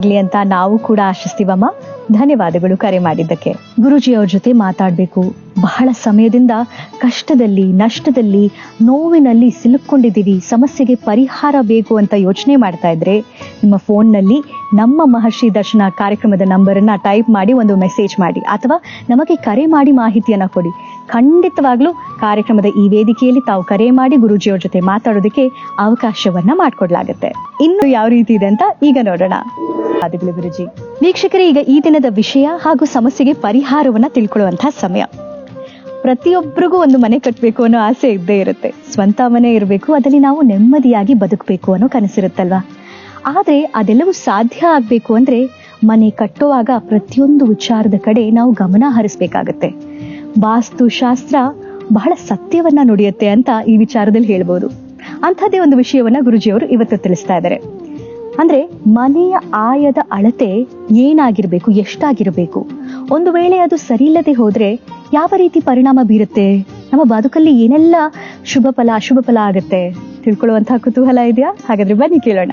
ಆಗ್ಲಿ ಅಂತ ನಾವು ಕೂಡ ಆಶಿಸ್ತೀವಮ್ಮ. ಧನ್ಯವಾದಗಳು ಕರೆ ಮಾಡಿದ್ದಕ್ಕೆ. ಗುರೂಜಿ ಅವ್ರ ಜೊತೆ ಮಾತಾಡ್ಬೇಕು, ಬಹಳ ಸಮಯದಿಂದ ಕಷ್ಟದಲ್ಲಿ, ನಷ್ಟದಲ್ಲಿ, ನೋವಿನಲ್ಲಿ ಸಿಲುಕೊಂಡಿದ್ದೀವಿ, ಸಮಸ್ಯೆಗೆ ಪರಿಹಾರ ಬೇಕು ಅಂತ ಯೋಚನೆ ಮಾಡ್ತಾ ಇದ್ರೆ ನಿಮ್ಮ ಫೋನ್ನಲ್ಲಿ ನಮ್ಮ ಮಹರ್ಷಿ ದರ್ಶನ ಕಾರ್ಯಕ್ರಮದ ನಂಬರನ್ನ ಟೈಪ್ ಮಾಡಿ ಒಂದು ಮೆಸೇಜ್ ಮಾಡಿ, ಅಥವಾ ನಮಗೆ ಕರೆ ಮಾಡಿ ಮಾಹಿತಿಯನ್ನ ಕೊಡಿ. ಖಂಡಿತವಾಗ್ಲೂ ಕಾರ್ಯಕ್ರಮದ ಈ ವೇದಿಕೆಯಲ್ಲಿ ತಾವು ಕರೆ ಮಾಡಿ ಗುರೂಜಿಯವ್ರ ಜೊತೆ ಮಾತಾಡೋದಕ್ಕೆ ಅವಕಾಶವನ್ನ ಮಾಡಿಕೊಡ್ಲಾಗತ್ತೆ. ಇನ್ನು ಯಾವ ರೀತಿ ಇದೆ ಅಂತ ಈಗ ನೋಡೋಣ. ಧನ್ಯವಾದಗಳು ಗುರೂಜಿ. ವೀಕ್ಷಕರೇ, ಈಗ ಈ ದಿನದ ವಿಷಯ ಹಾಗೂ ಸಮಸ್ಯೆಗೆ ಪರಿಹಾರವನ್ನ ತಿಳ್ಕೊಳ್ಳುವಂತಹ ಸಮಯ. ಪ್ರತಿಯೊಬ್ಬರಿಗೂ ಒಂದು ಮನೆ ಕಟ್ಟಬೇಕು ಅನ್ನೋ ಆಸೆ ಇದ್ದೇ ಇರುತ್ತೆ. ಸ್ವಂತ ಮನೆ ಇರಬೇಕು, ಅದರಲ್ಲಿ ನಾವು ನೆಮ್ಮದಿಯಾಗಿ ಬದುಕಬೇಕು ಅನ್ನೋ ಕನಸಿರುತ್ತಲ್ವಾ. ಆದ್ರೆ ಅದೆಲ್ಲವೂ ಸಾಧ್ಯ ಆಗ್ಬೇಕು ಅಂದ್ರೆ ಮನೆ ಕಟ್ಟುವಾಗ ಪ್ರತಿಯೊಂದು ವಿಚಾರದ ಕಡೆ ನಾವು ಗಮನ ಹರಿಸ್ಬೇಕಾಗತ್ತೆ. ವಾಸ್ತುಶಾಸ್ತ್ರ ಬಹಳ ಸತ್ಯವನ್ನ ನುಡಿಯುತ್ತೆ ಅಂತ ಈ ವಿಚಾರದಲ್ಲಿ ಹೇಳ್ಬೋದು. ಅಂಥದ್ದೇ ಒಂದು ವಿಷಯವನ್ನ ಗುರೂಜಿಯವರು ಇವತ್ತು ತಿಳಿಸ್ತಾ ಇದ್ದಾರೆ. ಅಂದ್ರೆ ಮನೆಯ ಆಯದ ಅಳತೆ ಏನಾಗಿರ್ಬೇಕು, ಎಷ್ಟಾಗಿರ್ಬೇಕು, ಒಂದು ವೇಳೆ ಅದು ಸರಿ ಇಲ್ಲದೆ ಹೋದ್ರೆ ಯಾವ ರೀತಿ ಪರಿಣಾಮ ಬೀರುತ್ತೆ, ನಮ್ಮ ಬದುಕಲ್ಲಿ ಏನೆಲ್ಲ ಶುಭ ಫಲ ಅಶುಭ ಫಲ ಆಗುತ್ತೆ ತಿಳ್ಕೊಳ್ಳುವಂತಹ ಕುತೂಹಲ ಇದೆಯಾ? ಹಾಗಾದ್ರೆ ಬನ್ನಿ ಕೇಳೋಣ.